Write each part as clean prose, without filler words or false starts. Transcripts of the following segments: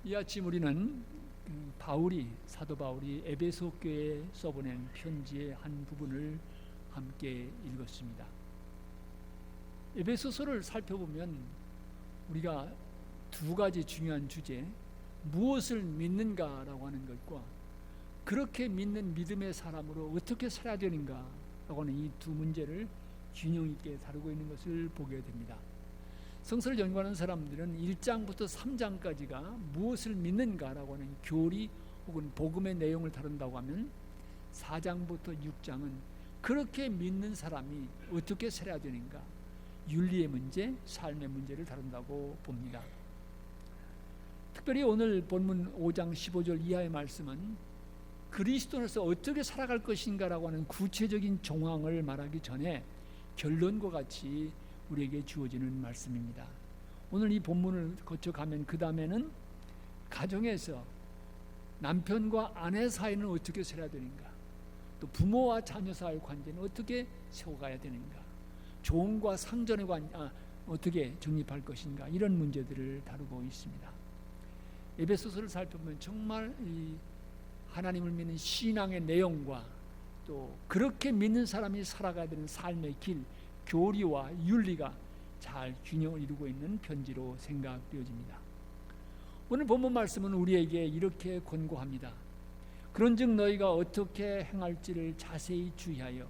이 아침 우리는 사도 바울이 에베소 교회에 써보낸 편지의 한 부분을 함께 읽었습니다. 에베소서를 살펴보면 우리가 두 가지 중요한 주제, 무엇을 믿는가라고 하는 것과 그렇게 믿는 믿음의 사람으로 어떻게 살아야 되는가라고 하는 이 두 문제를 균형 있게 다루고 있는 것을 보게 됩니다. 성서를 연구하는 사람들은 1장부터 3장까지가 무엇을 믿는가라고 하는 교리 혹은 복음의 내용을 다룬다고 하면 4장부터 6장은 그렇게 믿는 사람이 어떻게 살아야 되는가, 윤리의 문제, 삶의 문제를 다룬다고 봅니다. 특별히 오늘 본문 5장 15절 이하의 말씀은 그리스도로서 어떻게 살아갈 것인가라고 하는 구체적인 정황을 말하기 전에 결론과 같이 우리에게 주어지는 말씀입니다. 오늘 이 본문을 거쳐가면 그 다음에는 가정에서 남편과 아내 사이는 어떻게 살아야 되는가, 또 부모와 자녀 사이의 관계는 어떻게 세워가야 되는가, 종과 상전의 어떻게 정립할 것인가, 이런 문제들을 다루고 있습니다. 에베소서를 살펴보면 정말 이 하나님을 믿는 신앙의 내용과 또 그렇게 믿는 사람이 살아가야 되는 삶의 길, 교리와 윤리가 잘 균형을 이루고 있는 편지로 생각되어집니다. 오늘 본문 말씀은 우리에게 이렇게 권고합니다. 그런즉 너희가 어떻게 행할지를 자세히 주의하여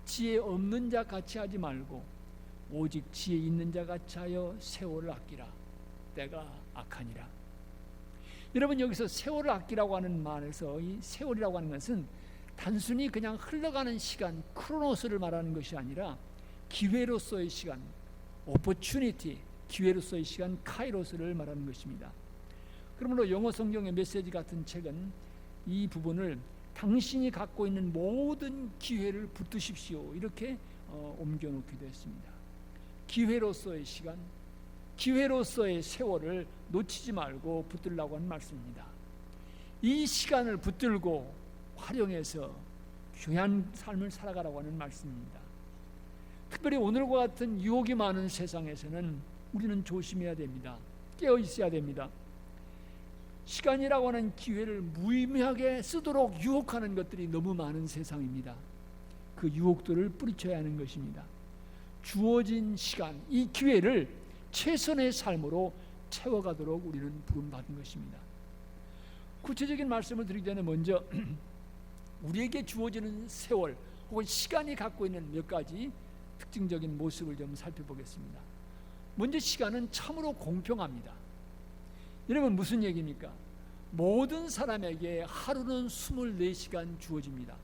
지혜 없는 자 같이 하지 말고 오직 지혜 있는 자 같이 하여 세월을 아끼라. 때가 악하니라. 여러분, 여기서 세월을 아끼라고 하는 말에서 이 세월이라고 하는 것은 단순히 그냥 흘러가는 시간, 크로노스를 말하는 것이 아니라 기회로서의 시간, opportunity, 기회로서의 시간, 카이로스를 말하는 것입니다. 그러므로 영어 성경의 메시지 같은 책은 이 부분을 당신이 갖고 있는 모든 기회를 붙드십시오, 이렇게 옮겨놓기도 했습니다. 기회로서의 시간, 기회로서의 세월을 놓치지 말고 붙들라고 하는 말씀입니다. 이 시간을 붙들고 활용해서 귀한 삶을 살아가라고 하는 말씀입니다. 특별히 오늘과 같은 유혹이 많은 세상에서는 우리는 조심해야 됩니다. 깨어 있어야 됩니다. 시간이라고 하는 기회를 무의미하게 쓰도록 유혹하는 것들이 너무 많은 세상입니다. 그 유혹들을 뿌리쳐야 하는 것입니다. 주어진 시간, 이 기회를 최선의 삶으로 채워가도록 우리는 부름받은 것입니다. 구체적인 말씀을 드리기 전에 먼저 우리에게 주어지는 세월 혹은 시간이 갖고 있는 몇 가지 특징적인 모습을 좀 살펴보겠습니다. 먼저 시간은 참으로 공평합니다. 여러분, 무슨 얘기입니까? 모든 사람에게 하루는 24시간 주어집니다.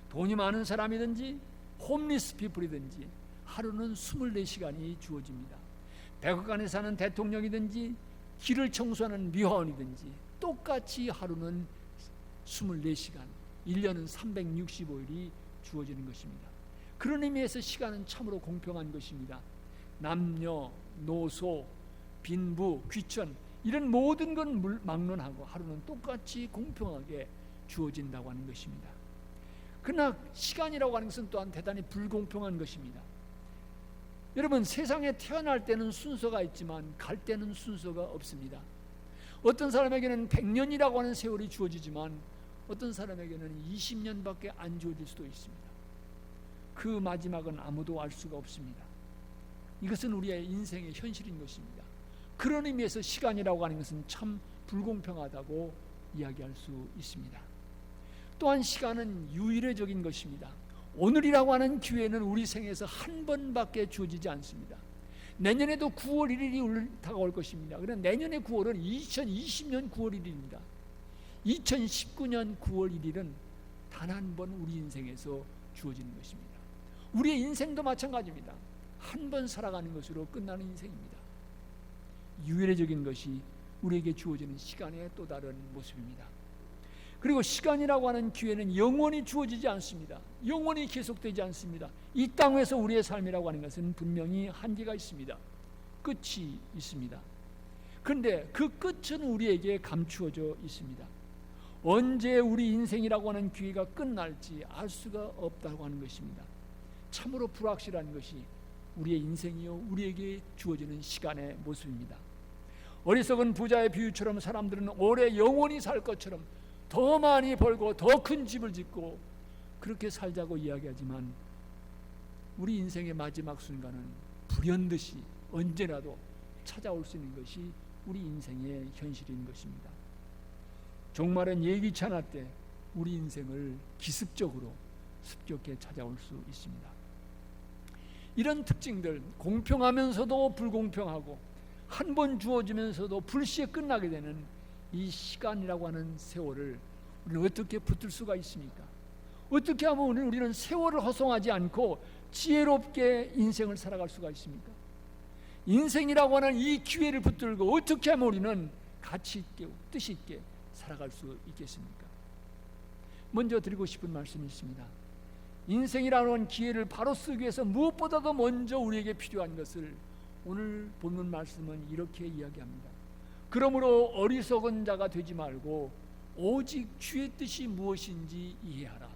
돈이 많은 사람이든지 홈리스 피플이든지 하루는 24시간이 주어집니다. 백악관에 사는 대통령이든지 길을 청소하는 미화원이든지 똑같이 하루는 24시간, 1년은 365일이 주어지는 것입니다. 그런 의미에서 시간은 참으로 공평한 것입니다. 남녀, 노소, 빈부, 귀천, 이런 모든 건 막론하고 하루는 똑같이 공평하게 주어진다고 하는 것입니다. 그러나 시간이라고 하는 것은 또한 대단히 불공평한 것입니다. 여러분, 세상에 태어날 때는 순서가 있지만 갈 때는 순서가 없습니다. 어떤 사람에게는 100년이라고 하는 세월이 주어지지만 어떤 사람에게는 20년밖에 안 주어질 수도 있습니다. 그 마지막은 아무도 알 수가 없습니다. 이것은 우리의 인생의 현실인 것입니다. 그런 의미에서 시간이라고 하는 것은 참 불공평하다고 이야기할 수 있습니다. 또한 시간은 유일적인 것입니다. 오늘이라고 하는 기회는 우리 생에서 한 번밖에 주어지지 않습니다. 내년에도 9월 1일이 다가올 것입니다. 그런데 내년의 9월은 2020년 9월 1일입니다. 2019년 9월 1일은 단 한 번 우리 인생에서 주어지는 것입니다. 우리의 인생도 마찬가지입니다. 한 번 살아가는 것으로 끝나는 인생입니다. 유일적인 것이 우리에게 주어지는 시간의 또 다른 모습입니다. 그리고 시간이라고 하는 기회는 영원히 주어지지 않습니다. 영원히 계속되지 않습니다. 이 땅에서 우리의 삶이라고 하는 것은 분명히 한계가 있습니다. 끝이 있습니다. 그런데 그 끝은 우리에게 감추어져 있습니다. 언제 우리 인생이라고 하는 기회가 끝날지 알 수가 없다고 하는 것입니다. 참으로 불확실한 것이 우리의 인생이요, 우리에게 주어지는 시간의 모습입니다. 어리석은 부자의 비유처럼 사람들은 오래 영원히 살 것처럼 더 많이 벌고 더 큰 집을 짓고 그렇게 살자고 이야기하지만 우리 인생의 마지막 순간은 불현듯이 언제라도 찾아올 수 있는 것이 우리 인생의 현실인 것입니다. 종말은 예기치 않을 때 우리 인생을 기습적으로 습격해 찾아올 수 있습니다. 이런 특징들, 공평하면서도 불공평하고 한 번 주어지면서도 불시에 끝나게 되는 이 시간이라고 하는 세월을 우리는 어떻게 붙들 수가 있습니까? 어떻게 하면 우리는 세월을 허송하지 않고 지혜롭게 인생을 살아갈 수가 있습니까? 인생이라고 하는 이 기회를 붙들고 어떻게 하면 우리는 가치 있게 뜻 있게 살아갈 수 있겠습니까? 먼저 드리고 싶은 말씀이 있습니다. 인생이라는 기회를 바로 쓰기 위해서 무엇보다도 먼저 우리에게 필요한 것을 오늘 본문 말씀은 이렇게 이야기합니다. 그러므로 어리석은 자가 되지 말고 오직 주의 뜻이 무엇인지 이해하라.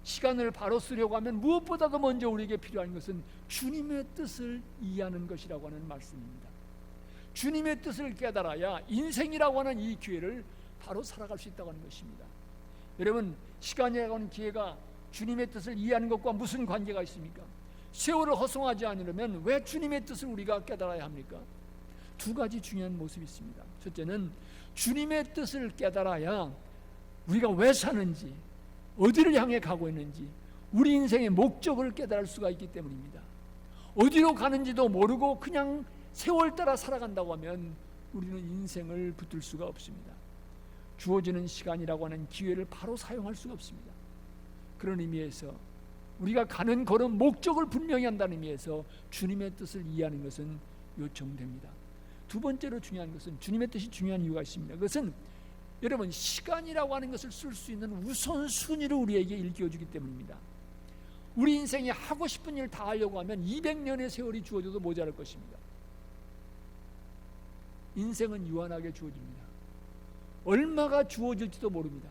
시간을 바로 쓰려고 하면 무엇보다도 먼저 우리에게 필요한 것은 주님의 뜻을 이해하는 것이라고 하는 말씀입니다. 주님의 뜻을 깨달아야 인생이라고 하는 이 기회를 바로 살아갈 수 있다고 하는 것입니다. 여러분, 시간이라고 하는 기회가 주님의 뜻을 이해하는 것과 무슨 관계가 있습니까? 세월을 허송하지 않으려면 왜 주님의 뜻을 우리가 깨달아야 합니까? 두 가지 중요한 모습이 있습니다. 첫째는 주님의 뜻을 깨달아야 우리가 왜 사는지, 어디를 향해 가고 있는지, 우리 인생의 목적을 깨달을 수가 있기 때문입니다. 어디로 가는지도 모르고 그냥 세월 따라 살아간다고 하면 우리는 인생을 붙들 수가 없습니다. 주어지는 시간이라고 하는 기회를 바로 사용할 수가 없습니다. 그런 의미에서 우리가 가는 걸음 목적을 분명히 한다는 의미에서 주님의 뜻을 이해하는 것은 요청됩니다. 두 번째로 중요한 것은 주님의 뜻이 중요한 이유가 있습니다. 그것은 여러분, 시간이라고 하는 것을 쓸 수 있는 우선순위를 우리에게 일깨워주기 때문입니다. 우리 인생에 하고 싶은 일 다 하려고 하면 200년의 세월이 주어져도 모자랄 것입니다. 인생은 유한하게 주어집니다. 얼마가 주어질지도 모릅니다.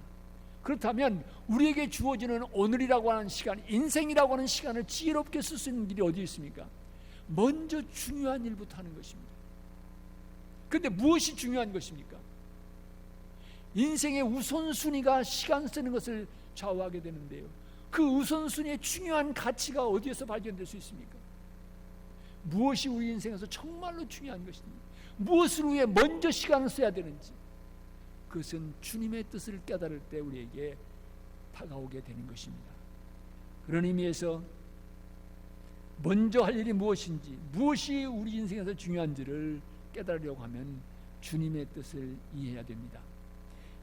그렇다면 우리에게 주어지는 오늘이라고 하는 시간, 인생이라고 하는 시간을 지혜롭게 쓸 수 있는 길이 어디 있습니까? 먼저 중요한 일부터 하는 것입니다. 그런데 무엇이 중요한 것입니까? 인생의 우선순위가 시간 쓰는 것을 좌우하게 되는데요, 그 우선순위의 중요한 가치가 어디에서 발견될 수 있습니까? 무엇이 우리 인생에서 정말로 중요한 것인지, 무엇을 위해 먼저 시간을 써야 되는지, 그것은 주님의 뜻을 깨달을 때 우리에게 다가오게 되는 것입니다. 그런 의미에서 먼저 할 일이 무엇인지, 무엇이 우리 인생에서 중요한지를 깨달으려고 하면 주님의 뜻을 이해해야 됩니다.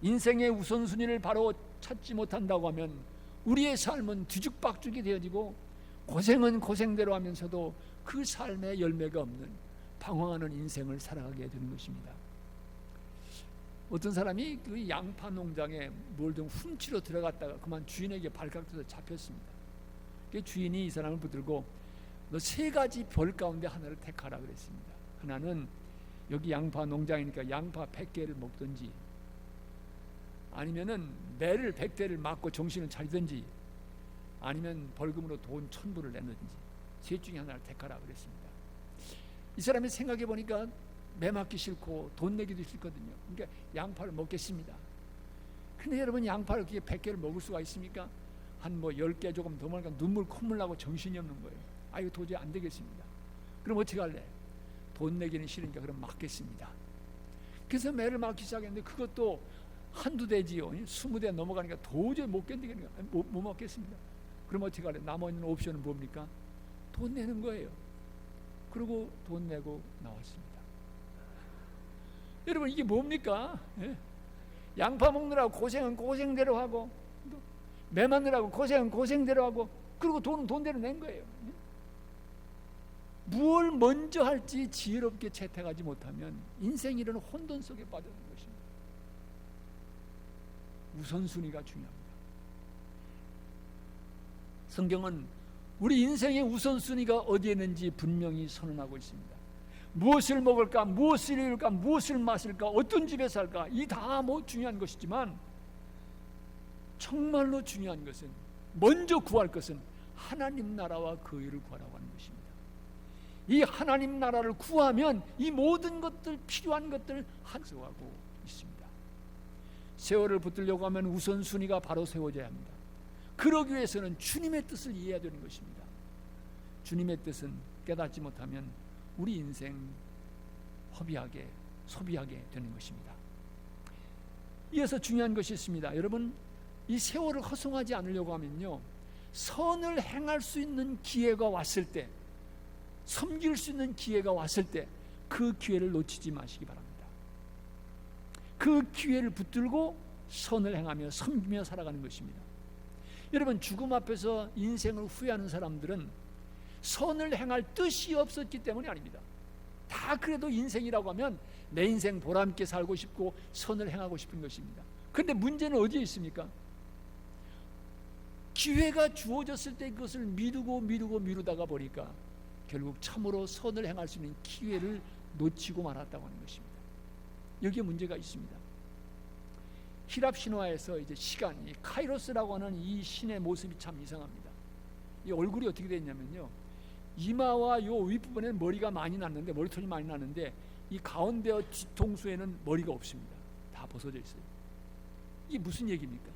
인생의 우선순위를 바로 찾지 못한다고 하면 우리의 삶은 뒤죽박죽이 되어지고 고생은 고생대로 하면서도 그 삶의 열매가 없는 방황하는 인생을 살아가게 되는 것입니다. 어떤 사람이 그 양파 농장에 뭘 좀 훔치러 들어갔다가 그만 주인에게 발각돼서 잡혔습니다. 그 주인이 이 사람을 붙들고 너 3가지 벌 가운데 하나를 택하라 그랬습니다. 하나는 여기 양파 농장이니까 양파 100개를 먹든지, 아니면은 매를 100대를 맞고 정신을 차리든지, 아니면 벌금으로 돈 1000불을 내든지, 셋 중에 하나를 택하라 그랬습니다. 이 사람이 생각해 보니까 매 맞기 싫고 돈 내기도 싫거든요. 그러니까 양파를 먹겠습니다. 근데 여러분, 양파를 그렇게 100개를 먹을 수가 있습니까? 한 10개 조금 더 먹으니까 눈물 콧물 나고 정신이 없는 거예요. 아, 이거 도저히 안 되겠습니다. 그럼 어떻게 할래? 돈 내기는 싫으니까 그럼 맞겠습니다. 그래서 매를 맞기 시작했는데 그것도 한두 대지요. 20대 넘어가니까 도저히 못 견디겠네요. 못 먹겠습니다. 그럼 어떻게 할래? 남아있는 옵션은 뭡니까? 돈 내는 거예요. 그리고 돈 내고 나왔습니다. 여러분, 이게 뭡니까? 예? 양파 먹느라고 고생은 고생대로 하고, 매 맞느라고 고생은 고생대로 하고, 그리고 돈은 돈대로 낸 거예요. 예? 무엇을 먼저 할지 지혜롭게 채택하지 못하면 인생이 이런 혼돈 속에 빠져든 것입니다. 우선순위가 중요합니다. 성경은 우리 인생의 우선순위가 어디에 있는지 분명히 선언하고 있습니다. 무엇을 먹을까, 무엇을 입을까, 무엇을 마실까, 어떤 집에 살까, 이 다 중요한 것이지만 정말로 중요한 것은, 먼저 구할 것은 하나님 나라와 그 의를 구하라고 하는 것입니다. 이 하나님 나라를 구하면 이 모든 것들, 필요한 것들을 한수하고 있습니다. 세월을 붙들려고 하면 우선순위가 바로 세워져야 합니다. 그러기 위해서는 주님의 뜻을 이해해야 되는 것입니다. 주님의 뜻은 깨닫지 못하면 우리 인생 허비하게, 소비하게 되는 것입니다. 이어서 중요한 것이 있습니다. 여러분, 이 세월을 허송하지 않으려고 하면요, 선을 행할 수 있는 기회가 왔을 때, 섬길 수 있는 기회가 왔을 때 그 기회를 놓치지 마시기 바랍니다. 그 기회를 붙들고 선을 행하며 섬기며 살아가는 것입니다. 여러분, 죽음 앞에서 인생을 후회하는 사람들은 선을 행할 뜻이 없었기 때문이 아닙니다. 다 그래도 인생이라고 하면 내 인생 보람있게 살고 싶고 선을 행하고 싶은 것입니다. 그런데 문제는 어디에 있습니까? 기회가 주어졌을 때 그것을 미루다가 보니까 결국 참으로 선을 행할 수 있는 기회를 놓치고 말았다고 하는 것입니다. 여기에 문제가 있습니다. 히랍 신화에서 이제 시간, 이 카이로스라고 하는 이 신의 모습이 참 이상합니다. 이 얼굴이 어떻게 되냐면요, 이마와 요 윗부분에는 머리가 많이 났는데, 머리털이 많이 났는데 이 가운데와 뒤통수에는 머리가 없습니다. 다 벗어져 있어요. 이게 무슨 얘기입니까?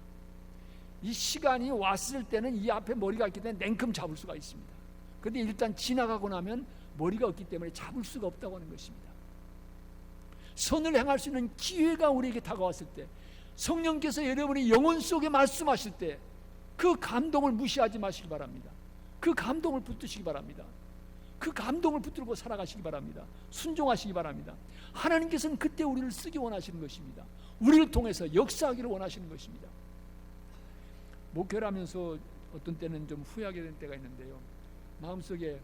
이 시간이 왔을 때는 이 앞에 머리가 있기 때문에 냉큼 잡을 수가 있습니다. 그런데 일단 지나가고 나면 머리가 없기 때문에 잡을 수가 없다고 하는 것입니다. 선을 행할 수 있는 기회가 우리에게 다가왔을 때, 성령께서 여러분의 영혼 속에 말씀하실 때 그 감동을 무시하지 마시기 바랍니다. 그 감동을 붙드시기 바랍니다. 그 감동을 붙들고 살아가시기 바랍니다. 순종하시기 바랍니다. 하나님께서는 그때 우리를 쓰기 원하시는 것입니다. 우리를 통해서 역사하기를 원하시는 것입니다. 목회를 하면서 어떤 때는 좀 후회하게 된 때가 있는데요, 마음속에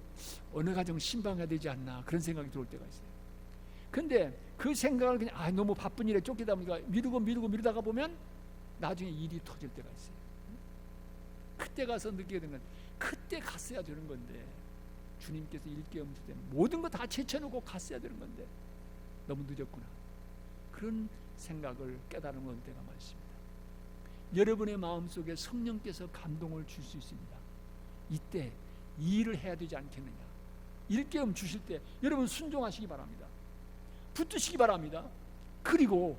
어느 가정 신방해야 되지 않나 그런 생각이 들어올 때가 있어요. 근데 그 생각을 그냥 너무 바쁜 일에 쫓기다 보니까 미루다가 보면 나중에 일이 터질 때가 있어요. 그때 가서 느끼게 된 건, 그때 갔어야 되는 건데, 주님께서 일깨움 주실 때는 모든 거 다 제쳐놓고 갔어야 되는 건데 너무 늦었구나, 그런 생각을 깨달은 건 때가 많습니다. 여러분의 마음속에 성령께서 감동을 줄 수 있습니다. 이때 이 일을 해야 되지 않겠느냐, 일깨움 주실 때 여러분 순종하시기 바랍니다. 붙드시기 바랍니다. 그리고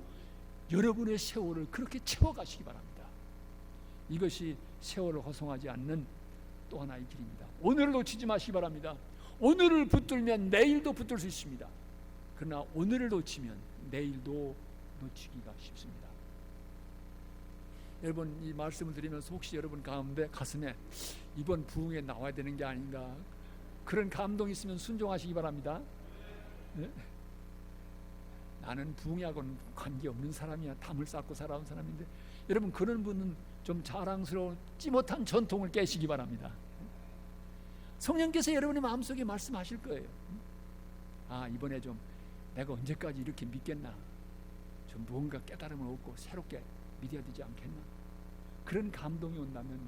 여러분의 세월을 그렇게 채워가시기 바랍니다. 이것이 세월을 허송하지 않는 또 하나의 길입니다. 오늘을 놓치지 마시기 바랍니다. 오늘을 붙들면 내일도 붙들 수 있습니다. 그러나 오늘을 놓치면 내일도 놓치기가 쉽습니다. 여러분, 이 말씀을 드리면서 혹시 여러분 가슴에 이번 부흥에 나와야 되는 게 아닌가, 그런 감동이 있으면 순종하시기 바랍니다. 네? 나는 부흥하고는 관계없는 사람이야, 담을 쌓고 살아온 사람인데, 여러분, 그런 분은 좀 자랑스러웠지 못한 전통을 깨시기 바랍니다. 성령께서 여러분의 마음속에 말씀하실 거예요. 이번에 좀 내가 언제까지 이렇게 믿겠나, 좀 무언가 깨달음을 얻고 새롭게 믿어야 되지 않겠나, 그런 감동이 온다면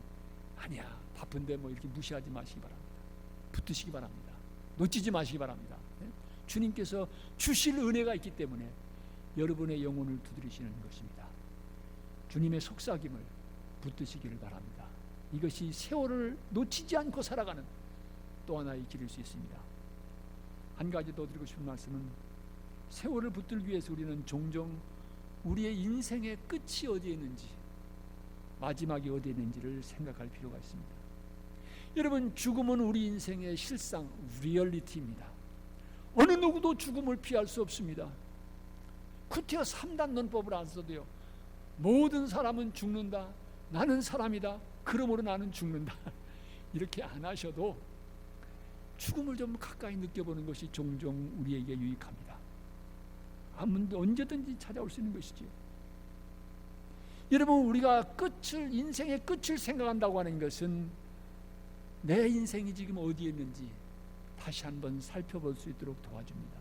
아니야, 바쁜데 뭐 이렇게 무시하지 마시기 바랍니다. 붙드시기 바랍니다. 놓치지 마시기 바랍니다. 주님께서 주실 은혜가 있기 때문에 여러분의 영혼을 두드리시는 것입니다. 주님의 속삭임을 붙드시기를 바랍니다. 이것이 세월을 놓치지 않고 살아가는 또 하나의 길일 수 있습니다. 한 가지 더 드리고 싶은 말씀은, 세월을 붙들기 위해서 우리는 종종 우리의 인생의 끝이 어디에 있는지, 마지막이 어디에 있는지를 생각할 필요가 있습니다. 여러분, 죽음은 우리 인생의 실상, 리얼리티입니다. 어느 누구도 죽음을 피할 수 없습니다. 구태여 3단 논법을 안 써도요, 모든 사람은 죽는다, 나는 사람이다, 그러므로 나는 죽는다, 이렇게 안 하셔도 죽음을 좀 가까이 느껴보는 것이 종종 우리에게 유익합니다. 언제든지 찾아올 수 있는 것이지요. 여러분, 우리가 인생의 끝을 생각한다고 하는 것은 내 인생이 지금 어디에 있는지 다시 한번 살펴볼 수 있도록 도와줍니다.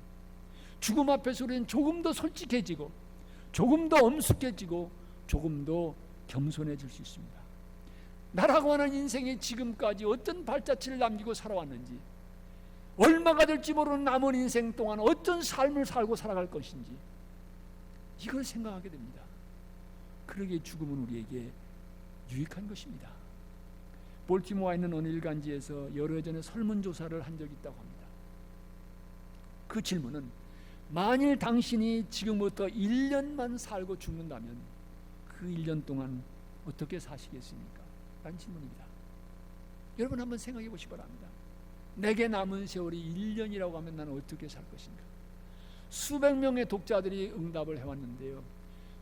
죽음 앞에서 우리는 조금 더 솔직해지고, 조금 더 엄숙해지고, 조금 더 겸손해질 수 있습니다. 나라고 하는 인생이 지금까지 어떤 발자취를 남기고 살아왔는지, 얼마가 될지 모르는 남은 인생 동안 어떤 삶을 살고 살아갈 것인지, 이걸 생각하게 됩니다. 그러기에 죽음은 우리에게 유익한 것입니다. 볼티모어에 있는 어느 일간지에서 여러 해 전에 설문조사를 한 적이 있다고 합니다. 그 질문은 만일 당신이 지금부터 1년만 살고 죽는다면 그 1년 동안 어떻게 사시겠습니까? 라는 질문입니다. 여러분 한번 생각해 보시기 바랍니다. 내게 남은 세월이 1년이라고 하면 나는 어떻게 살 것인가? 수백 명의 독자들이 응답을 해왔는데요,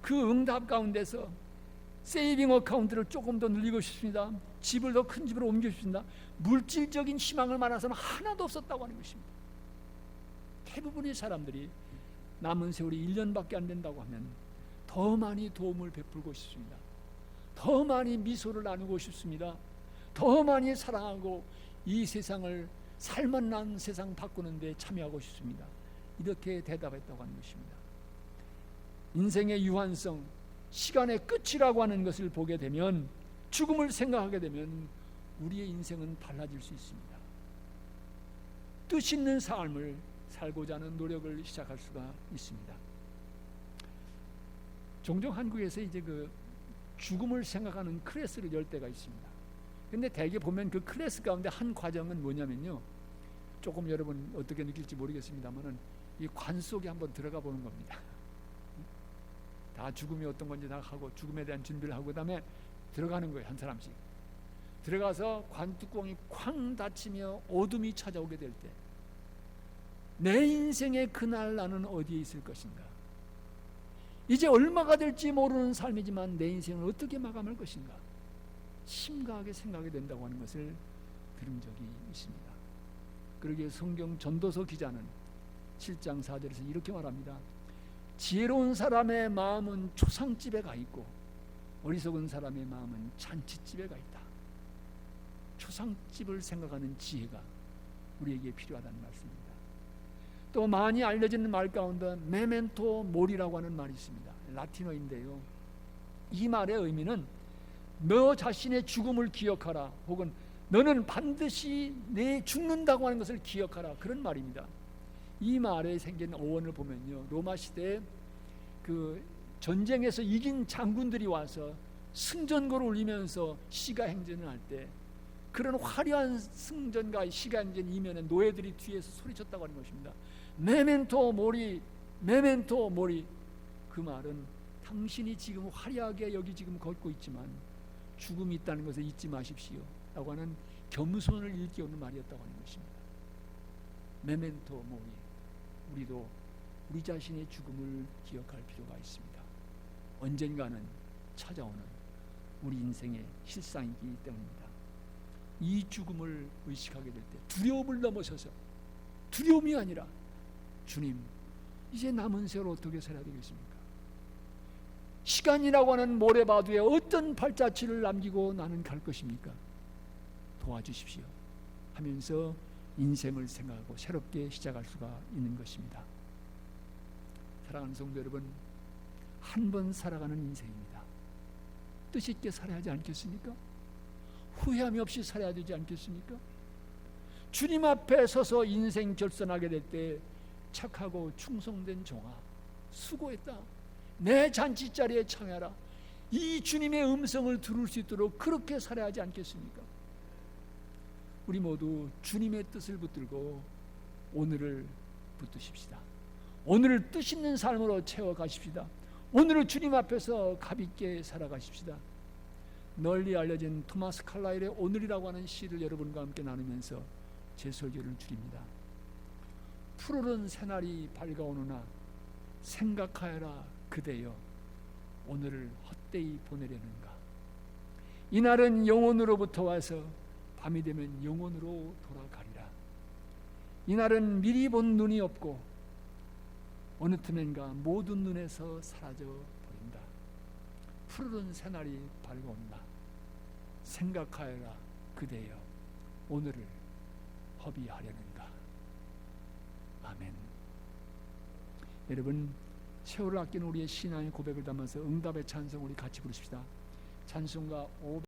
그 응답 가운데서 세이빙 어카운트를 조금 더 늘리고 싶습니다, 집을 더 큰 집으로 옮기고 싶습니다, 물질적인 희망을 말하는 사람은 하나도 없었다고 하는 것입니다. 대부분의 사람들이 남은 세월이 1년밖에 안 된다고 하면 더 많이 도움을 베풀고 싶습니다, 더 많이 미소를 나누고 싶습니다, 더 많이 사랑하고 이 세상을 살만한 세상 바꾸는 데 참여하고 싶습니다. 이렇게 대답했다고 하는 것입니다. 인생의 유한성, 시간의 끝이라고 하는 것을 보게 되면, 죽음을 생각하게 되면 우리의 인생은 달라질 수 있습니다. 뜻 있는 삶을 살고자 하는 노력을 시작할 수가 있습니다. 종종 한국에서 이제 그 죽음을 생각하는 클래스를 열 때가 있습니다. 근데 대개 보면 그 클래스 가운데 한 과정은 뭐냐면요, 조금 여러분 어떻게 느낄지 모르겠습니다만은 이 관 속에 한번 들어가 보는 겁니다. 다 죽음이 어떤 건지 다 하고 죽음에 대한 준비를 하고 그다음에 들어가는 거예요. 한 사람씩 들어가서 관 뚜껑이 쾅 닫히며 어둠이 찾아오게 될 때, 내 인생의 그날 나는 어디에 있을 것인가? 이제 얼마가 될지 모르는 삶이지만 내 인생을 어떻게 마감할 것인가? 심각하게 생각이 된다고 하는 것을 들은 적이 있습니다. 그러기에 성경 전도서 기자는 7장 4절에서 이렇게 말합니다. 지혜로운 사람의 마음은 초상집에 가 있고 어리석은 사람의 마음은 잔치집에 가 있다. 초상집을 생각하는 지혜가 우리에게 필요하다는 말씀입니다. 또 많이 알려지는 말 가운데 메멘토 모리라고 하는 말이 있습니다. 라틴어인데요, 이 말의 의미는 너 자신의 죽음을 기억하라, 혹은 너는 반드시 내 죽는다고 하는 것을 기억하라, 그런 말입니다. 이 말에 생긴 어원을 보면요, 로마 시대에 그 전쟁에서 이긴 장군들이 와서 승전거를 울리면서 시가행전을 할 때, 그런 화려한 승전과 시가행전 이면에 노예들이 뒤에서 소리쳤다고 하는 것입니다. 메멘토 모리, 메멘토 모리. 그 말은 당신이 지금 화려하게 여기 지금 걷고 있지만 죽음이 있다는 것을 잊지 마십시오 라고 하는 겸손을 일깨우는 말이었다고 하는 것입니다. 메멘토 모리. 우리도 우리 자신의 죽음을 기억할 필요가 있습니다. 언젠가는 찾아오는 우리 인생의 실상이기 때문입니다. 이 죽음을 의식하게 될 때 두려움을 넘어서서, 두려움이 아니라 주님, 이제 남은 세월 어떻게 살아야 되겠습니까? 시간이라고 하는 모래바위에 어떤 발자취를 남기고 나는 갈 것입니까? 도와주십시오 하면서 인생을 생각하고 새롭게 시작할 수가 있는 것입니다. 사랑하는 성도 여러분, 한 번 살아가는 인생입니다. 뜻 있게 살아야 하지 않겠습니까? 후회함이 없이 살아야 되지 않겠습니까? 주님 앞에 서서 인생 결선하게 될 때 착하고 충성된 종아, 수고했다, 내 잔치자리에 참여하라, 이 주님의 음성을 들을 수 있도록 그렇게 살아야 하지 않겠습니까? 우리 모두 주님의 뜻을 붙들고 오늘을 붙드십시다. 오늘을 뜻 있는 삶으로 채워가십시다. 오늘을 주님 앞에서 값있게 살아가십시다. 널리 알려진 토마스 칼라일의 오늘이라고 하는 시를 여러분과 함께 나누면서 제 설교를 드립니다. 푸르른 새날이 밝아오느나 생각하여라 그대여, 오늘을 헛되이 보내려는가. 이날은 영혼으로부터 와서 밤이 되면 영혼으로 돌아가리라. 이날은 미리 본 눈이 없고 어느 틈엔가 모든 눈에서 사라져 버린다. 푸르른 새날이 밝아온다. 생각하여라 그대여, 오늘을 허비하려는가. 아멘. 여러분, 세월을 아끼는 우리의 신앙의 고백을 담아서 응답의 찬송 우리 같이 부르십시다. 찬송가 500